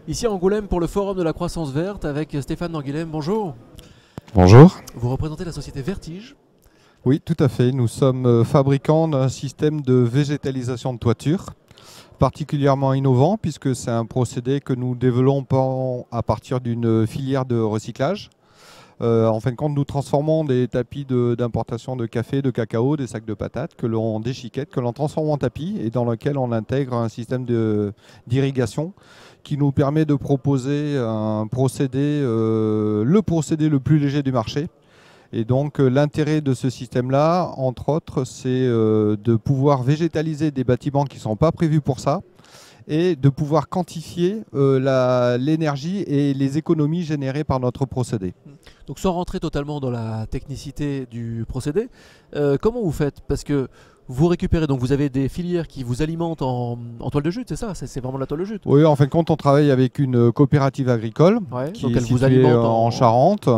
Ici à Angoulême pour le forum de la croissance verte avec Stéphane D'Anguilhem. Bonjour. Bonjour. Vous représentez la société Vertige. Oui, tout à fait. Nous sommes fabricants d'un système de végétalisation de toiture particulièrement innovant puisque c'est un procédé que nous développons à partir d'une filière de recyclage. En fin de compte, nous transformons des tapis d'importation de café, de cacao, des sacs de patates que l'on déchiquette, que l'on transforme en tapis et dans lequel on intègre un système d'irrigation qui nous permet de proposer un procédé, le procédé le plus léger du marché. Et donc l'intérêt de ce système-là, entre autres, c'est de pouvoir végétaliser des bâtiments qui ne sont pas prévus pour ça et de pouvoir quantifier l'énergie et les économies générées par notre procédé. Donc sans rentrer totalement dans la technicité du procédé, comment vous faites? Parce que vous récupérez, donc vous avez des filières qui vous alimentent en toile de jute, c'est ça? C'est vraiment la toile de jute? Oui, en fin de compte, on travaille avec une coopérative agricole qui est située en Charente,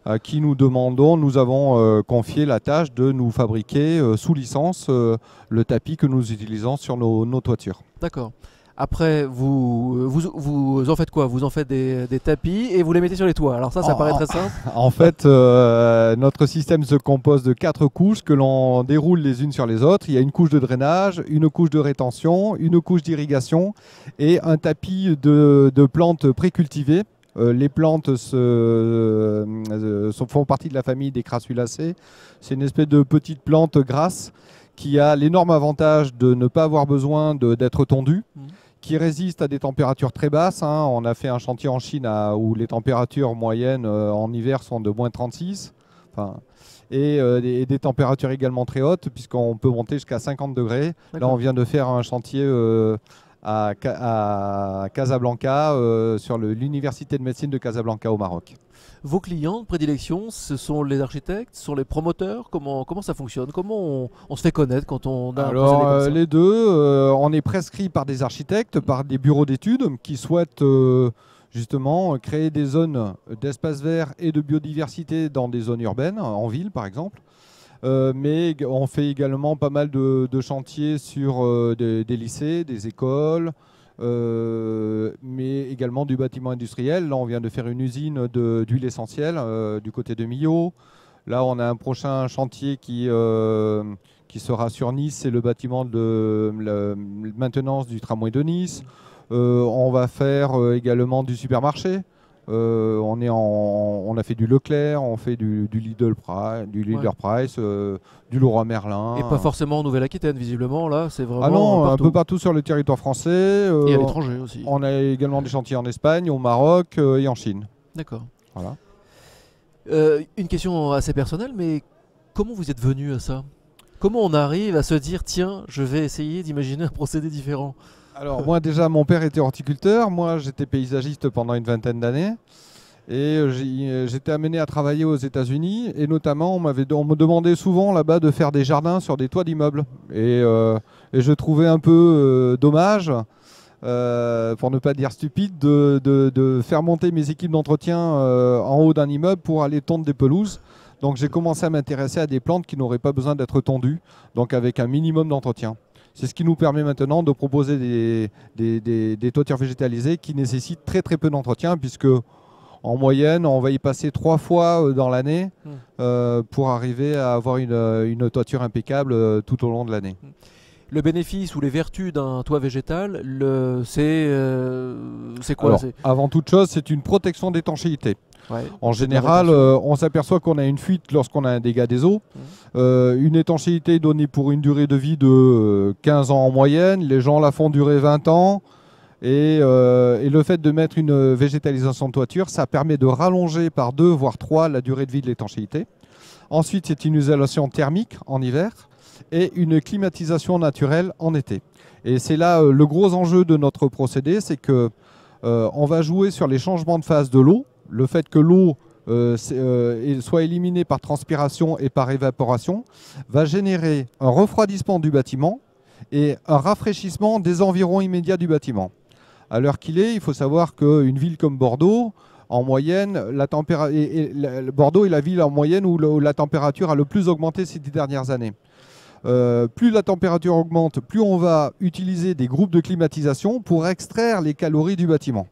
à qui nous demandons, nous avons confié la tâche de nous fabriquer sous licence le tapis que nous utilisons sur nos toitures. D'accord. Après, vous en faites quoi? Vous en faites des tapis et vous les mettez sur les toits. Alors ça paraît très simple. En fait, notre système se compose de 4 couches que l'on déroule les unes sur les autres. Il y a une couche de drainage, une couche de rétention, une couche d'irrigation et un tapis de plantes précultivées. Les plantes font partie de la famille des Crassulacées. C'est une espèce de petite plante grasse qui a l'énorme avantage de ne pas avoir besoin d'être tondue, qui résiste à des températures très basses. On a fait un chantier en Chine où les températures moyennes en hiver sont de moins 36. Et des températures également très hautes, puisqu'on peut monter jusqu'à 50 degrés. Là, on vient de faire un chantier à Casablanca, sur l'université de médecine de Casablanca au Maroc. Vos clients de prédilection, ce sont les architectes, ce sont les promoteurs? Comment ça fonctionne? Comment on se fait connaître quand on a un procédé comme ça? Les deux, on est prescrit par des architectes, par des bureaux d'études qui souhaitent justement créer des zones d'espace vert et de biodiversité dans des zones urbaines, en ville par exemple. Mais on fait également pas mal de chantiers sur des lycées, des écoles, mais également du bâtiment industriel. Là, on vient de faire une usine d'huile essentielle du côté de Millau. Là, on a un prochain chantier qui sera sur Nice, c'est le bâtiment de la maintenance du tramway de Nice. On va faire également du supermarché. On a fait du Leclerc, on fait du Lidl Price, du Leroy Merlin. Et pas forcément en Nouvelle-Aquitaine, visiblement, là, c'est vraiment non, partout. un peu partout sur le territoire français. Et à l'étranger aussi. On a également des chantiers en Espagne, au Maroc et en Chine. D'accord. Voilà. Une question assez personnelle, mais comment vous êtes venu à ça? Comment on arrive à se dire, tiens, je vais essayer d'imaginer un procédé différent? Alors moi déjà, mon père était horticulteur, moi j'étais paysagiste pendant une vingtaine d'années et j'étais amené à travailler aux États-Unis et notamment on me demandait souvent là-bas de faire des jardins sur des toits d'immeubles et je trouvais un peu dommage, pour ne pas dire stupide, de faire monter mes équipes d'entretien en haut d'un immeuble pour aller tondre des pelouses. Donc j'ai commencé à m'intéresser à des plantes qui n'auraient pas besoin d'être tondues, donc avec un minimum d'entretien. C'est ce qui nous permet maintenant de proposer des toitures végétalisées qui nécessitent très très peu d'entretien, puisque en moyenne on va y passer 3 fois dans l'année pour arriver à avoir une toiture impeccable tout au long de l'année. Le bénéfice ou les vertus d'un toit végétal, c'est quoi? Avant toute chose, c'est une protection d'étanchéité. Ouais, en général, on s'aperçoit qu'on a une fuite lorsqu'on a un dégât des eaux. Une étanchéité donnée pour une durée de vie de 15 ans en moyenne. Les gens la font durer 20 ans. Et le fait de mettre une végétalisation de toiture, ça permet de rallonger par 2 voire 3 la durée de vie de l'étanchéité. Ensuite, c'est une isolation thermique en hiver et une climatisation naturelle en été. Et c'est là le gros enjeu de notre procédé, c'est que on va jouer sur les changements de phase de l'eau. Le fait que l'eau soit éliminée par transpiration et par évaporation va générer un refroidissement du bâtiment et un rafraîchissement des environs immédiats du bâtiment. À l'heure qu'il est, il faut savoir qu'une ville comme Bordeaux, en moyenne, Bordeaux est la ville en moyenne où la température a le plus augmenté ces 10 dernières années. Plus la température augmente, plus on va utiliser des groupes de climatisation pour extraire les calories du bâtiment.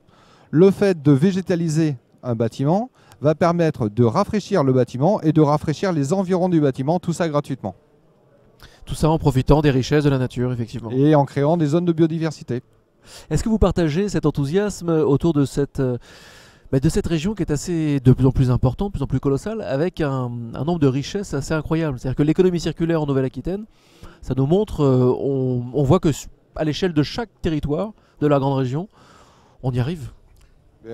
le fait de végétaliser un bâtiment va permettre de rafraîchir le bâtiment et de rafraîchir les environs du bâtiment, tout ça gratuitement. Tout ça en profitant des richesses de la nature, effectivement. Et en créant des zones de biodiversité. Est-ce que vous partagez cet enthousiasme autour de cette région qui est de plus en plus importante, de plus en plus colossale, avec un nombre de richesses assez incroyable? C'est-à-dire que l'économie circulaire en Nouvelle-Aquitaine, ça nous montre, on voit que à l'échelle de chaque territoire de la grande région, on y arrive.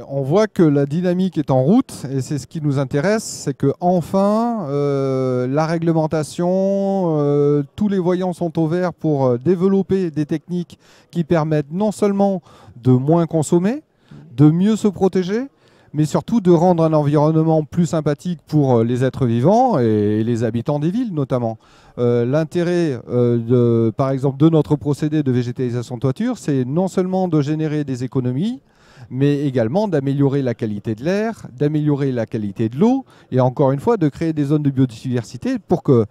On voit que la dynamique est en route et c'est ce qui nous intéresse, c'est que enfin la réglementation, tous les voyants sont au vert pour développer des techniques qui permettent non seulement de moins consommer, de mieux se protéger, mais surtout de rendre un environnement plus sympathique pour les êtres vivants et les habitants des villes notamment. L'intérêt par exemple de notre procédé de végétalisation de toiture, c'est non seulement de générer des économies, mais également d'améliorer la qualité de l'air, d'améliorer la qualité de l'eau, et encore une fois de créer des zones de biodiversité pour que,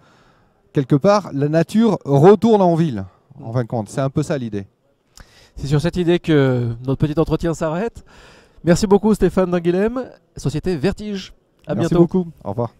quelque part, la nature retourne en ville. En fin de compte, c'est un peu ça l'idée. C'est sur cette idée que notre petit entretien s'arrête. Merci beaucoup Stéphane Dinguilhem, Société Vertige. À bientôt. Merci beaucoup. Au revoir.